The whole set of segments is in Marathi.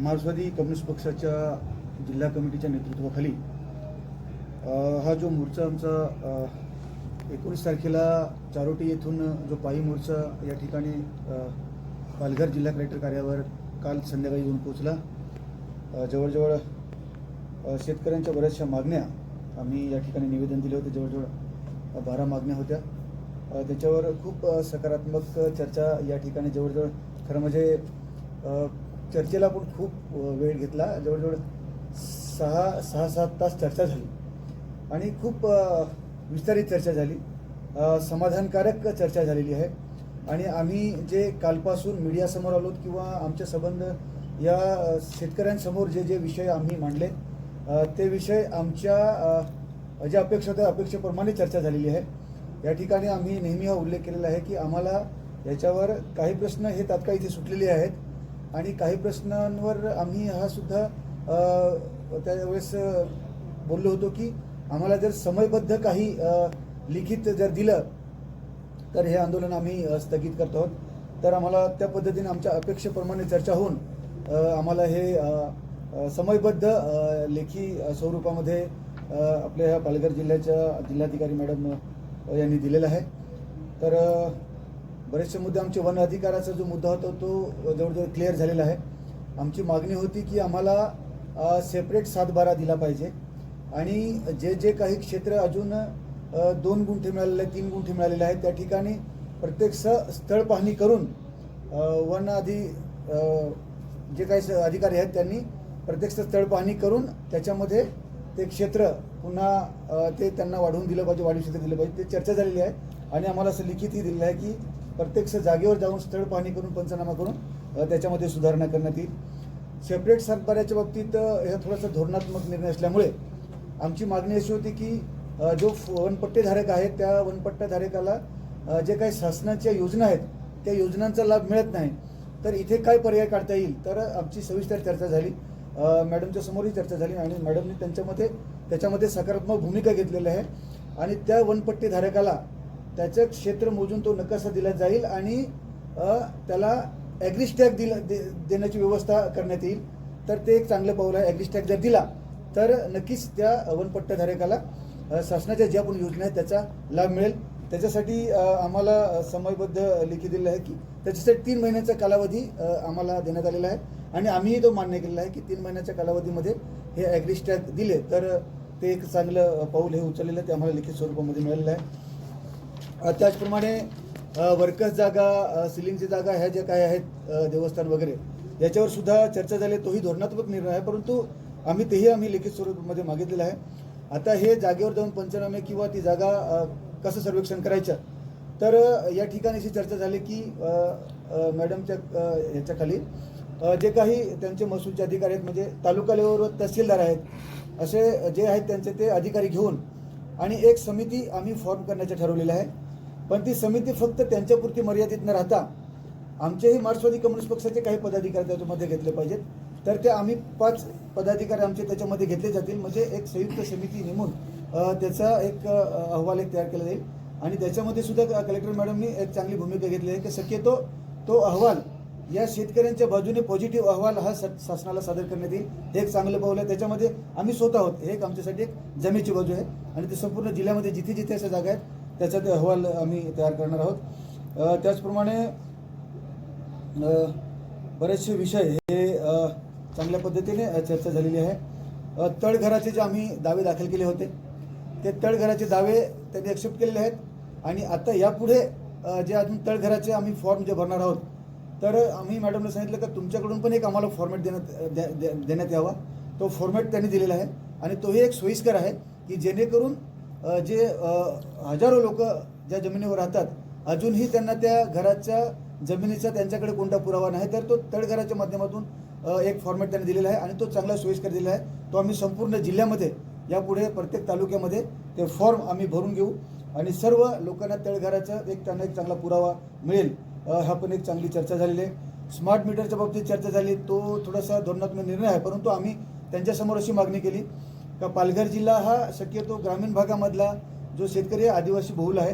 मार्क्सवादी कम्युनिस्ट पक्षाच्या जिल्हा कमिटीच्या नेतृत्वाखाली हा जो मोर्चा आमचा 19 तारखेला चारोटी येथून जो पायी मोर्चा या ठिकाणी पालघर जिल्हा कलेक्टर कार्यालयावर काल संध्याकाळी येऊन पोहोचला। जवळजवळ शेतकऱ्यांच्या बऱ्याचशा मागण्या आम्ही या ठिकाणी निवेदन दिले होते। जवळजवळ 12 मागण्या होत्या। त्याच्यावर खूप सकारात्मक चर्चा या ठिकाणी जवळजवळ खरं म्हणजे चर्चेला पण खूप वेळ घेतला। जवळजवळ 6-7 तास चर्चा झाली आणि खूप विस्तारित चर्चा झाली, समाधानकारक चर्चा झालेली आहे। आणि आम्ही जे कालपासून मीडियासमोर आलो किंवा आमचे संबंध या शेतकऱ्यांसमोर जे विषय आम्ही मांडले ते विषय आमच्या ज्या अपेक्षा होत्या अपेक्षेप्रमाणे चर्चा झालेली आहे। या ठिकाणी आम्ही नेहमी हा उल्लेख केलेला आहे की आम्हाला याच्यावर काही प्रश्न हे तात्काळ इथे सुटलेले आहेत आणि काही प्रश्नांवर आम्ही हा सुद्धा त्यावेळेस बोललो होतो की आम्हाला जर समयबद्ध काही लिखित जर दिलं तर हे आंदोलन आम्ही स्थगित करतो आहोत। तर आम्हाला त्या पद्धतीने आमच्या अपेक्षेप्रमाणे चर्चा होऊन आम्हाला हे समयबद्ध लेखी स्वरूपामध्ये आपल्या ह्या पालघर जिल्ह्याच्या जिल्हाधिकारी मॅडम यांनी दिलेला आहे। तर बरेचसे मुद्दे आमचे वन अधिकाराचा जो मुद्दा होता तो जवळजवळ क्लिअर झालेला आहे। आमची मागणी होती की आम्हाला सेपरेट 7/12 दिला पाहिजे आणि जे काही क्षेत्र अजून 2 गुंठे मिळालेले 3 गुंठे मिळालेले आहेत त्या ठिकाणी प्रत्येक स्थळ पाहणी करून वन जे काही अधिकारी आहेत त्यांनी प्रत्येक स्थळ पाहणी करून त्याच्यामध्ये ते क्षेत्र पुन्हा ते त्यांना वाढवून दिलं पाहिजे, वाढीव क्षेत्र दिलं पाहिजे। ते चर्चा झालेली आहे आणि आम्हाला असं लिखितही दिलेलं आहे की प्रत्येक जागेवर जाऊन स्थळ पाहणी करून पंचनामा करून त्याच्यामध्ये सुधारणा करण्यात येईल। सेपरेट 7/12च्या बाबतीत हे थोडासा धोरणात्मक निर्णय असल्यामुळे आमची मागणी अशी होती की जो वनपट्टेधारक आहे त्या वनपट्टेधारकाला जे काही शासनाच्या योजना आहेत त्या योजनांचा लाभ मिळत नाही, तर इथे काय पर्याय काढता येईल। तर आमची सविस्तर चर्चा झाली, मॅडमच्या समोरही चर्चा झाली आणि मॅडमने त्याच्यामध्ये सकारात्मक भूमिका घेतलेली आहे आणि त्या वनपट्टेधारकाला त्याचं क्षेत्र मोजून तो नकाशा दिला जाईल आणि त्याला ॲग्रिस्टॅग देण्याची व्यवस्था करण्यात येईल। तर ते एक चांगलं पाऊल आहे। ॲग्रिस्टॅग जर दिला तर नक्कीच त्या वनपट्टेधारकाला शासनाच्या ज्या पण योजना आहेत त्याचा लाभ मिळेल। त्याच्यासाठी आम्हाला समयबद्ध लेखी दिलेलं आहे की त्याच्यासाठी 3 महिन्याचा कालावधी आम्हाला देण्यात आलेला आहे आणि आम्हीही तो मान्य केलेला आहे की 3 महिन्याच्या कालावधीमध्ये हे ॲग्रिस्टॅग दिले तर ते एक चांगलं पाऊल हे उचललेलं ते आम्हाला लिखित स्वरूपामध्ये मिळालेलं आहे। त्याचप्रमाणे वर्कर्स जागा, सिलिंगची जागा ह्या ज्या काय आहेत देवस्थान वगैरे याच्यावर सुद्धा चर्चा झाली, तोही धोरणात्मक निर्णय आहे, परंतु आम्ही लिखित स्वरूपामध्ये मागितलेलं आहे। आता हे जागेवर जाऊन पंचनामे किंवा ती जागा कसं सर्वेक्षण करायचं तर या ठिकाणी अशी चर्चा झाली की मॅडमच्या ह्याच्याखाली जे काही त्यांचे महसूलचे अधिकारी आहेत म्हणजे तालुका लेवलवर तहसीलदार आहेत असे जे आहेत त्यांचे ते अधिकारी घेऊन आणि एक समिती आम्ही फॉर्म करण्याचं ठरवलेलं आहे। पण ती समिती फक्त त्यांच्यापुरती मर्यादित न राहता आमचेही मार्क्सवादी कम्युनिस्ट पक्षाचे काही पदाधिकारी त्याच्यामध्ये घेतले पाहिजेत। तर ते आम्ही 5 पदाधिकारी आमचे त्याच्यामध्ये घेतले जातील, म्हणजे एक संयुक्त समिती नेमून त्याचा एक अहवाल तयार केला जाईल आणि त्याच्यामध्ये सुद्धा कलेक्टर मॅडमनी एक चांगली भूमिका घेतली आहे की शक्यतो तो अहवाल या शेतकऱ्यांच्या बाजूने पॉझिटिव्ह अहवाल हा शासनाला सादर करण्यात येईल। हे एक चांगलं पाऊल आहे। त्याच्यामध्ये आम्ही स्वतः आहोत, हे एक आमच्यासाठी एक जमेची बाजू आहे आणि ते संपूर्ण जिल्ह्यामध्ये जिथे अशा जागा आहेत त्याचा ते अहवाल आम्ही तयार करणार आहोत। त्याचप्रमाणे बरेचसे विषय हे चांगल्या पद्धतीने चर्चा झालेली आहे। तळघराचे जे आम्ही दावे दाखल केले होते ते तळघराचे दावे त्यांनी ॲक्सेप्ट केलेले आहेत आणि आता यापुढे जे अजून तळघराचे आम्ही फॉर्म जे भरणार आहोत तर आम्ही मॅडमने सांगितलं की तुमच्याकडून पण एक आम्हाला फॉर्मॅट देण्यात यावा। तो फॉर्मॅट त्यांनी दिलेला आहे आणि तोही एक सोयीस्कर आहे की जेणेकरून जे हजारो लोक ज्या जमिनीवर राहतात अजूनही त्यांना त्या घराच्या जमिनीचा त्यांच्याकडे कोणता पुरावा नाही, तर तो तळघराच्या माध्यमातून एक फॉर्मॅट त्यांनी दिलेला आहे आणि तो चांगला सोयीस्कर दिलेला आहे। तो आम्ही संपूर्ण जिल्ह्यामध्ये यापुढे प्रत्येक तालुक्यामध्ये ते फॉर्म आम्ही भरून घेऊ आणि सर्व लोकांना तळघराचा त्यांना एक चांगला पुरावा मिळेल। हा पण एक चांगली चर्चा झालेली आहे। स्मार्ट मीटरच्या बाबतीत चर्चा झाली, तो थोडासा धोरणात्मक निर्णय आहे, परंतु आम्ही त्यांच्यासमोर अशी मागणी केली का पालघर जिल्हा हा शक्यतो ग्रामीण भागामधला जो शेतकरी आदिवासी बहुल आहे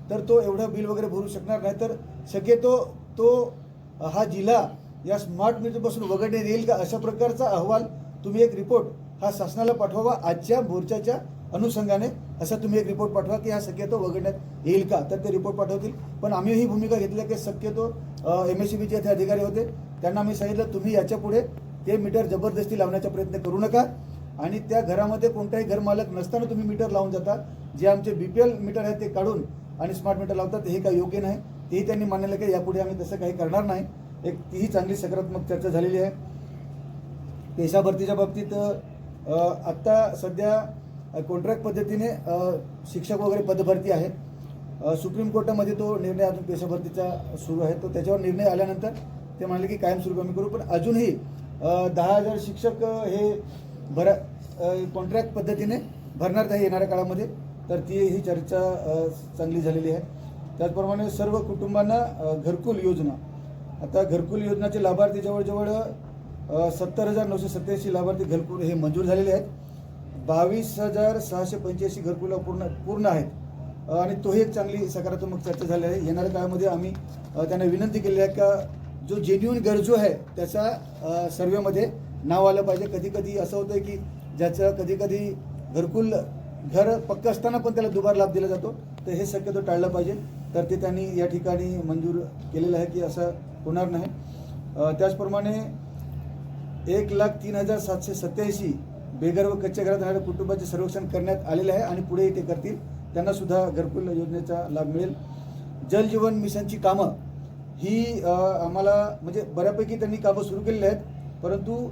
तर तो एवढं बिल वगैरे भरू शकणार नाही, तर शक्यतो तो हा जिल्हा या स्मार्ट मीटरपासून वगळण्यात येईल का, अशा प्रकारचा अहवाल तुम्ही एक रिपोर्ट हा शासनाला पाठवावा आजच्या मोर्चाच्या अनुषंगाने. असा तुम्ही एक रिपोर्ट पाठवा की हा शक्यतो वगळण्यात येईल का, तर ते रिपोर्ट पाठवतील. पण आम्ही ही भूमिका घेतली की शक्यतो MSEBचे ते अधिकारी होते, त्यांना आम्ही सांगितलं तुम्ही याच्या पुढे ते मीटर जबरदस्ती लावण्याचा प्रयत्न करू नका आणि त्या घरामध्ये कोणताही घरमालक नसताना तुम्ही मीटर लावून जाता. जे आमचे BPL मीटर आहेत ते काढून आणि स्मार्ट मीटर लावतात हे काही योग्य नाही. तेही त्यांनी मान्य केलं की यापुढे आम्ही तसं काही करणार नाही. एक तीही चांगली सकारात्मक चर्चा झालेली आहे. पेशा भरतीच्या बाबतीत आत्ता सध्या कॉन्ट्रॅक्ट पद्धतीने शिक्षक वगैरे पदभरती आहे. सुप्रीम कोर्टामध्ये तो निर्णय अजून पेशा भरतीचा सुरू आहे. तो त्याच्यावर निर्णय आल्यानंतर ते म्हणाले की कायमस्वरूपी आम्ही करू. पण अजूनही 10,000 शिक्षक हे कॉन्ट्रॅक्ट पद्धतीने भरणार आहे येणाऱ्या काळामध्ये. तर ही चर्चा चांगली झालेली आहे. त्याचप्रमाणे सर्व कुटुंबांना घरकुल योजना, आता घरकुल योजनाचे लाभार्थी जवळजवळ 70,987 लाभार्थी घरकुल हे मंजूर झालेले आहेत. 22,685 घरकुल पूर्ण आहेत आणि तोही एक चांगली सकारात्मक चर्चा झाली आहे. येणाऱ्या काळामध्ये आम्ही त्यांना विनंती केली आहे का जो जेन्युइन गरजू आहे त्याचा सर्वेमध्ये नाव आलं पाहिजे. कधी कधी असं होतं की ज्याचं कधी कधी घरकुल घर पक्क असताना पण त्याला दुबार लाभ दिला जातो, तर हे शक्यतो टाळलं पाहिजे. तर ते त्यांनी या ठिकाणी मंजूर केलेलं आहे की असं होणार नाही. त्याचप्रमाणे 1,03,787 बेघर व कच्च्या घरात राहणाऱ्या कुटुंबाचे सर्वेक्षण करण्यात आलेले आहे आणि पुढेही ते करतील. त्यांना सुद्धा घरकुल योजनेचा लाभ मिळेल. जल जीवन मिशनची कामं ही आम्हाला म्हणजे बऱ्यापैकी त्यांनी कामं सुरू केलेली आहेत, परंतु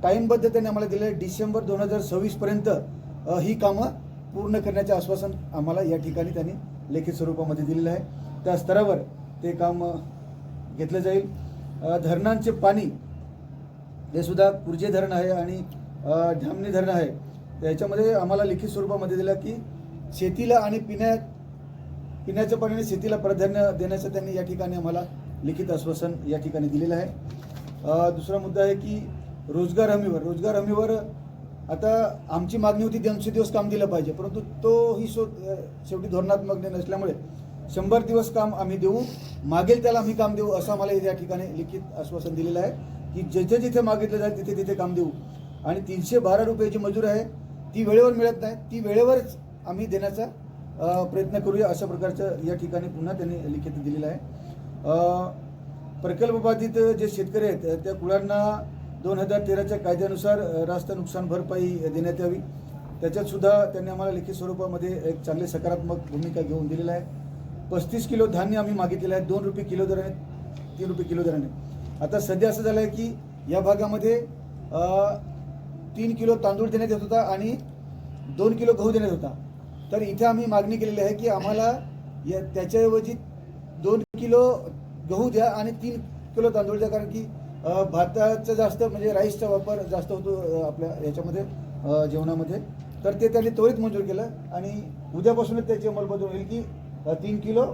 टाईमबद्ध त्यांनी आम्हाला दिलं आहे. डिसेंबर 2026 पर्यंत ही कामं पूर्ण करण्याचे आश्वासन आम्हाला या ठिकाणी त्यांनी लेखी स्वरूपामध्ये दिलेलं आहे. त्या स्तरावर ते काम घेतलं जाईल. धरणांचे पाणी हे सुद्धा कुर्जे धरण आहे आणि ढामणी धरण आहे. त्याच्यामध्ये आम्हाला लिखित स्वरूपामध्ये दिलं की शेतीला आणि पिण्याच्या पाण्याने शेतीला प्राधान्य देण्याचं त्यांनी या ठिकाणी आम्हाला लिखित आश्वासन या ठिकाणी दिलेलं आहे. दुसरा मुद्दा आहे की रोजगार हमीवर आता आमची मागणी होती 200 दिवस काम दिलं पाहिजे, परंतु तोही शेवटी धोरणात्मक निर्णय नसल्यामुळे 100 दिवस काम आम्ही देऊ, मागेल त्याला आम्ही काम देऊ असं आम्हाला या ठिकाणी लिखित आश्वासन दिलेलं आहे की जिथे जिथे मागितलं जाईल तिथे तिथे काम देऊ. आणि 312 रुपयाची मजूर आहे ती वेळेवर मिळत नाही, ती वेळेवरच आम्ही देण्याचा प्रयत्न करूया अशा प्रकारचं या ठिकाणी पुन्हा त्यांनी लिखित दिलेलं आहे. प्रकल्पबाधित जे शेतकरी आहेत त्या कुळांना 2013च्या कायद्यानुसार रास्त नुकसान भरपाई देण्यात यावी. त्याच्यात सुद्धा त्यांनी आम्हाला लिखित स्वरूपामध्ये एक चांगली सकारात्मक भूमिका घेऊन दिलेला आहे. 35 किलो धान्य आम्ही मागितलेलं आहे 2 रुपये किलो दराने, 3 रुपये किलो दराने. आता सध्या असं झालं आहे की या भागामध्ये 3 किलो तांदूळ देण्यात येत होता आणि 2 किलो गहू देण्यात होता. तर इथे आम्ही मागणी केलेली आहे की आम्हाला त्याच्याऐवजी 2 किलो गहू द्या आणि 3 किलो तांदूळ द्या, कारण की भाताचा जास्त म्हणजे राईसचा वापर जास्त होतो आपल्या याच्यामध्ये जेवणामध्ये. तर ते त्यांनी त्वरित मंजूर केलं आणि उद्यापासूनच त्याची अंमलबजावणी होईल की 3 किलो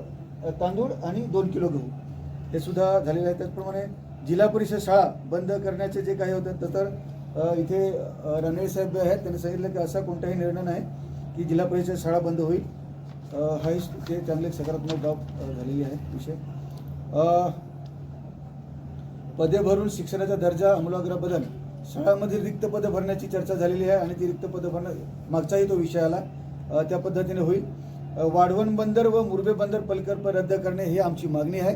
तांदूळ आणि 2 किलो गहू हे सुद्धा झालेलं आहे. त्याचप्रमाणे जिल्हा परिषद शाळा बंद करण्याचे जे काही होतं तर इथे रणवीर साहेब आहेत, त्यांनी सांगितलं की असा कोणताही निर्णय नाही की जिल्हा परिषद शाळा बंद होईल. हाही ते चांगले सकारात्मक बाब झालेली आहे. विषय पदे भरून शिक्षणाचा दर्जा अमूलाग्र बदल, शाळांमधील रिक्त पदं भरण्याची चर्चा झालेली आहे आणि ती रिक्त पदं भरणं मागचाही तो विषय आला त्या पद्धतीने होईल. वाढवण बंदर व मुरबे बंदर प्रकल्प रद्द करणे ही आमची मागणी आहे.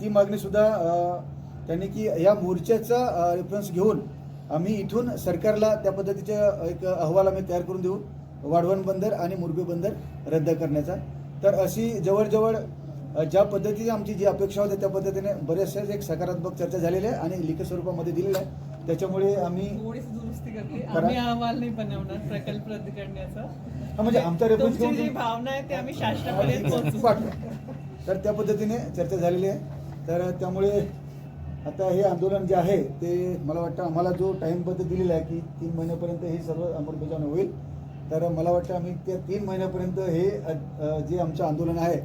ती मागणीसुद्धा त्यांनी की या मोर्चाचा रेफरन्स घेऊन आम्ही इथून सरकारला त्या पद्धतीचा एक अहवाल आम्ही तयार करून देऊ वाढवण बंदर आणि मुरबे बंदर रद्द करण्याचा. तर अशी जवळजवळ ज्या पद्धतीने आमची जी अपेक्षा होती त्या पद्धतीने बऱ्याचशाच एक सकारात्मक चर्चा झालेली आहे आणि लिखित स्वरूपामध्ये दिलेलं आहे. त्याच्यामुळे आम्ही अहवाल नाही बनवणार प्रकल्प रद्द करण्याचा, म्हणजे आमचा रेफरन्स घेऊन जी भावना आहे ते आम्ही शासनापर्यंत पाठवू. तर त्या पद्धतीने चर्चा झालेली आहे. तर त्यामुळे आता हे आंदोलन जे आहे ते मला वाटतं आम्हाला जो टाईमबद्ध दिलेला आहे की 3 महिन्यापर्यंत हे सर्व अंमलबजावणी होईल. तर मला वाटतं आम्ही त्या 3 महिन्यापर्यंत हे जे आमचं आंदोलन आहे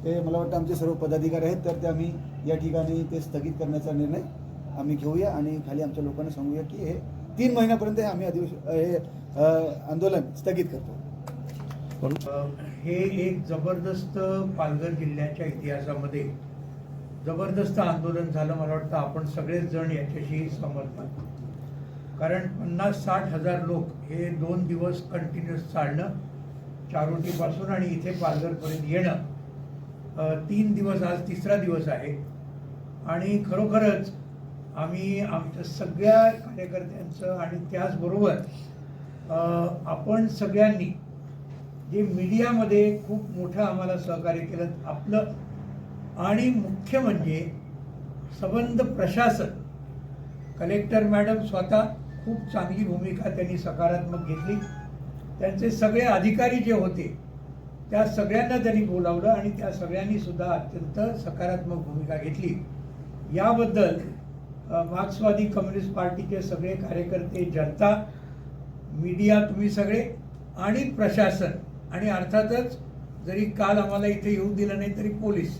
ते मला वाटतं आमचे सर्व पदाधिकारी आहेत तर ते आम्ही या ठिकाणी ते स्थगित करण्याचा निर्णय आम्ही घेऊया आणि खाली आमच्या लोकांना सांगूया की हे 3 महिन्यापर्यंत हे आंदोलन स्थगित करतो. हे एक जबरदस्त पालघर जिल्ह्याच्या इतिहासामध्ये जबरदस्त आंदोलन झालं. मला वाटतं आपण सगळेच जण याच्याशी सहमत आहात. कारण 50-60 हजार लोक हे 2 दिवस कंटिन्युअस चालणं चारोटीपासून आणि इथे पालघरपर्यंत येणं, 3 दिवस, आज 3रा दिवस आहे. आणि खरोखरच आम्ही आमच्या सगळ्या कार्यकर्त्यांचं आणि त्याचबरोबर आपण सगळ्यांनी जे मीडियामध्ये खूप मोठं आम्हाला सहकार्य केलं आपलं, आणि मुख्य म्हणजे संबंध प्रशासन, कलेक्टर मॅडम स्वतः खूप चांगली भूमिका त्यांनी सकारात्मक घेतली. त्यांचे सगळे अधिकारी जे होते त्या सगळ्यांना त्यांनी बोलावलं आणि त्या सगळ्यांनी सुद्धा अत्यंत सकारात्मक भूमिका घेतली. याबद्दल मार्क्सवादी कम्युनिस्ट पार्टीचे सगळे कार्यकर्ते, जनता, मीडिया, तुम्ही सगळे आणि प्रशासन, आणि अर्थातच जरी काल आम्हाला इथे येऊ दिलं नाही तरी पोलीस,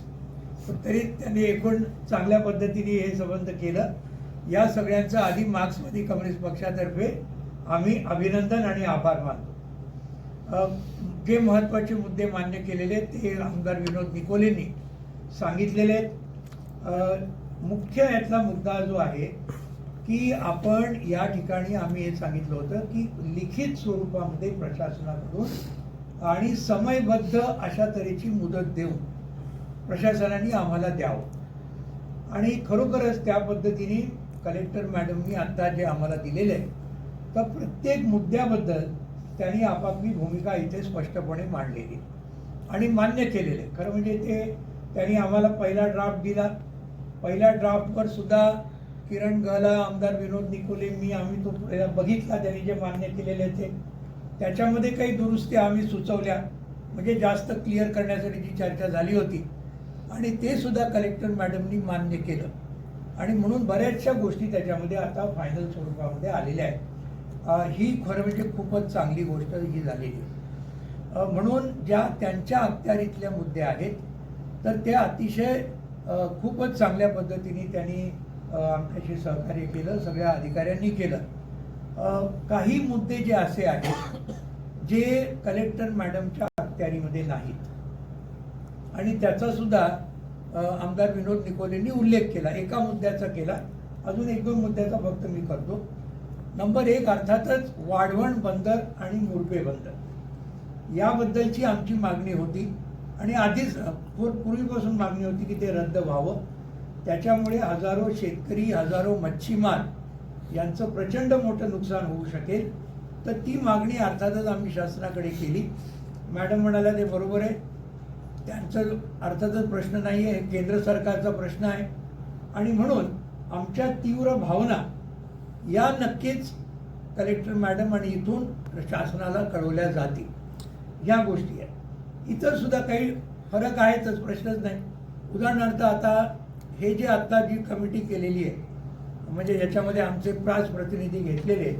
तरी त्यांनी एकूण चांगल्या पद्धतीने हे संबंध केलं. या सगळ्यांचं आधी मार्क्सवादी कम्युनिस्ट पक्षातर्फे आम्ही अभिनंदन आणि आभार मानतो. जे महत्त्वाचे मुद्दे मान्य केलेले ते आमदार विनोद निकोलेंनी सांगितलेले आहेत. मुख्य यातला मुद्दा जो आहे की आपण या ठिकाणी आम्ही हे सांगितलं होतं की लिखित स्वरूपामध्ये प्रशासनाकडून आणि समयबद्ध अशा तऱ्हेची मुदत देऊन प्रशासनाने आम्हाला द्यावं. आणि खरोखरच त्या पद्धतीने कलेक्टर मॅडमनी आता जे आम्हाला दिलेलं आहे तर प्रत्येक मुद्द्याबद्दल त्यांनी आपापली भूमिका इथे स्पष्टपणे मांडलेली आणि मान्य केलेले. खरं म्हणजे त्यांनी आम्हाला पहिला ड्राफ्ट दिला. पहिल्या ड्राफ्टवर सुद्धा किरण गहला, आमदार विनोद निकोले, आम्ही तो बघितला. त्यांनी जे मान्य केलेले ते त्याच्यामध्ये काही दुरुस्ती आम्ही सुचवल्या, म्हणजे जास्त क्लिअर करण्यासाठी जी चर्चा झाली होती, आणि ते सुद्धा कलेक्टर मॅडमनी मान्य केलं. आणि म्हणून बऱ्याचशा गोष्टी त्याच्यामध्ये आता फायनल स्वरूपामध्ये आलेल्या आहेत. ही खरं म्हणजे खूपच चांगली गोष्ट ही झालेली आहे. म्हणून ज्या त्यांच्या अखत्यारीतल्या मुद्दे आहेत तर ते अतिशय खूपच चांगल्या पद्धतीने त्यांनी आमच्याशी सहकार्य केलं, सगळ्या अधिकाऱ्यांनी केलं. काही मुद्दे जे असे आहेत जे कलेक्टर मॅडमच्या अखत्यारीमध्ये नाहीत आणि त्याचा सुद्धा आमदार विनोद निकोलेंनी उल्लेख केला. एका मुद्द्याचा केला, अजून 1-2 मुद्द्याचा फक्त मी करतो. नंबर 1 अर्थातच वाढवण बंदर आणि मुरबे बंदर याबद्दलची आमची मागणी होती आणि आधीच पूर्वीपासून मागणी होती की ते रद्द व्हावं. त्याच्यामुळे हजारो शेतकरी, हजारो मच्छीमार यांचं प्रचंड मोठं नुकसान होऊ शकेल. तर ती मागणी अर्थातच आम्ही शासनाकडे केली. मॅडम म्हणाल्या ते बरोबर आहे, त्यांचं अर्थातच प्रश्न नाही आहे, केंद्र सरकारचा प्रश्न आहे. आणि म्हणून आमच्या तीव्र भावना या नक्कीच कलेक्टर मॅडम आणि इथून शासनाला कळवल्या जातील. ह्या गोष्टी आहेत. इतर सुद्धा काही फरक आहेतच, प्रश्नच नाही. उदाहरणार्थ आता हे जे आत्ता जी कमिटी केलेली आहे, म्हणजे याच्यामध्ये आमचे 5 प्रतिनिधी घेतलेले आहेत,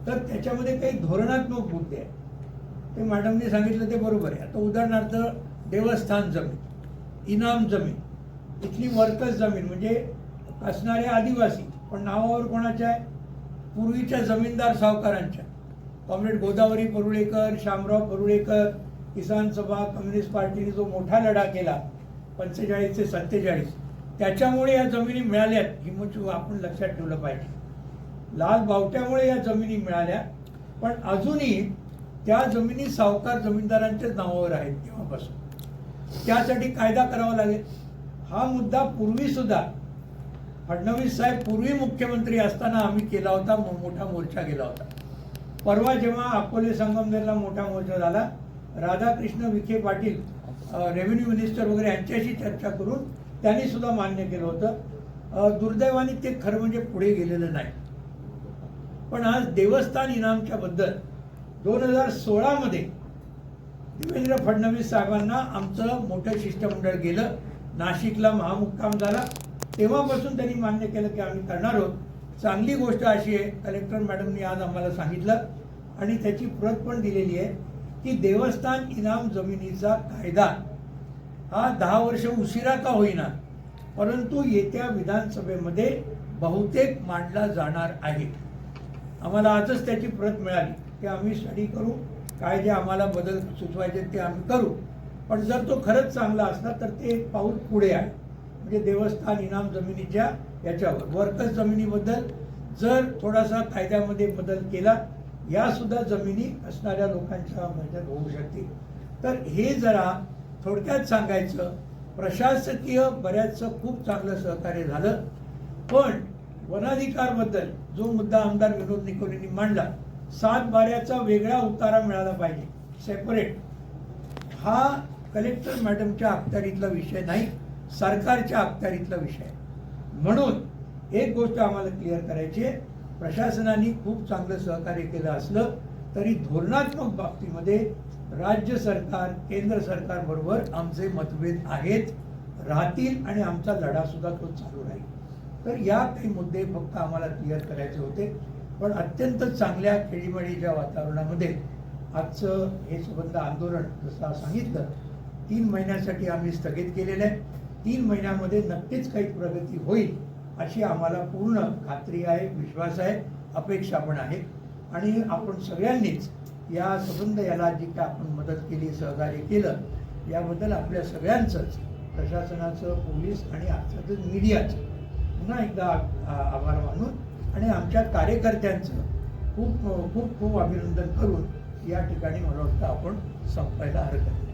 तर त्याच्यामध्ये काही धोरणात्मक मुद्दे आहेत. ते मॅडमने सांगितलं ते बरोबर आहे. आता उदाहरणार्थ देवस्थान जमीन, इनाम जमीन, इथली वर्कर्स जमीन म्हणजे असणारे आदिवासी, पण नावावर कोणाच्या आहे? पूर्वीच्या जमीनदार सावकारांच्या. कॉम्रेड गोदावरी परुळेकर, शामराव परुळेकर, किसान सभा, कम्युनिस्ट पार्टीने जो मोठा लढा केला 45 ते 47, त्याच्यामुळे या जमिनी मिळाल्यात. ही म्हणजे आपण लक्षात ठेवलं पाहिजे. लाल बावट्यामुळे या जमिनी मिळाल्या, पण अजूनही त्या जमिनी सावकार जमीनदारांच्याच नावावर आहेत तेव्हापासून. त्यासाठी कायदा करावा लागेल. हा मुद्दा पूर्वी सुद्धा फडणवीस साहेब पूर्वी मुख्यमंत्री असताना आम्ही केला होता, मोठा मोर्चा केला होता. परवा जेव्हा अकोले संगमनेरला मोठा मोर्चा झाला, राधाकृष्ण विखे पाटील रेव्हेन्यू मिनिस्टर वगैरे यांच्याशी चर्चा करून त्यांनी सुद्धा मान्य केलं होतं. दुर्दैवाने ते खरं म्हणजे पुढे गेलेलं नाही. पण आज देवस्थान इनामच्या बद्दल 2016 मध्ये देवेंद्र फडणवीस साहेबांना आमचं मोठं शिष्टमंडळ गेलं, नाशिकला महामुक्काम झाला. तेव्हापासून त्यांनी मान्य केलं की आम्ही करणार आहोत. चांगली गोष्ट अशी आहे, कलेक्टर मॅडमनी आज आम्हाला सांगितलं आणि त्याची प्रत पण दिलेली आहे की देवस्थान इनाम जमिनीचा कायदा हा 10 वर्ष उशिरा का होईना, परंतु येत्या विधानसभेमध्ये बहुतेक मांडला जाणार आहे. आम्हाला आजच त्याची प्रत मिळाली की आम्ही स्टडी करू, काय जे आम्हाला बदल सुचवायचे ते आम्ही करू. पण जर तो खरंच चांगला असला तर ते एक पाऊल पुढे आहे. म्हणजे देवस्थान इनाम जमिनीच्या याच्यावर वर्कस जमिनीबद्दल जर थोडासा कायद्यामध्ये बदल केला, या सुद्धा जमिनी असणाऱ्या लोकांच्या ह्याच्यात होऊ शकतील. तर हे जरा थोडक्यात सांगायचं, प्रशासकीय बऱ्याचसं खूप चांगलं सहकार्य झालं. पण वनाधिकारबद्दल जो मुद्दा आमदार विनोद निकोलेंनी मांडला, 7 बाऱ्याचा वेगळा उतारा मिळाला पाहिजे, सेपरेट, हा कलेक्टर मॅडमच्या अखत्यारीतला विषय नाही, सरकारच्या अखत्यारीतला विषय आहे. म्हणून एक गोष्ट आम्हाला क्लिअर करायची आहे, प्रशासनाने खूप चांगलं सहकार्य केलं असलं तरी धोरणात्मक बाबतीमध्ये राज्य सरकार केंद्र सरकारबरोबर आमचे मतभेद आहेत, राहतील आणि आमचा लढा सुद्धा तो चालू राहील. तर या काही मुद्दे फक्त आम्हाला क्लिअर करायचे होते. पण अत्यंत चांगल्या खेळीमेळीच्या वातावरणामध्ये आजचं हे सुबंध आंदोलन जसं सांगितलं 3 महिन्यासाठी आम्ही स्थगित केलेलं आहे. 3 महिन्यामध्ये नक्कीच काही प्रगती होईल अशी आम्हाला पूर्ण खात्री आहे, विश्वास आहे, अपेक्षा पण आहे. आणि आपण सगळ्यांनीच या संबंध याला जी काय आपण मदत केली, सहकार्य केलं, याबद्दल आपल्या सगळ्यांचंच, प्रशासनाचं, पोलीस आणि आजचं मीडियाचं पुन्हा एकदा आभार मानून आणि आमच्या कार्यकर्त्यांचं खूप खूप खूप अभिनंदन करून या ठिकाणी मला वाटतं आपण संपायला हरकत नाही.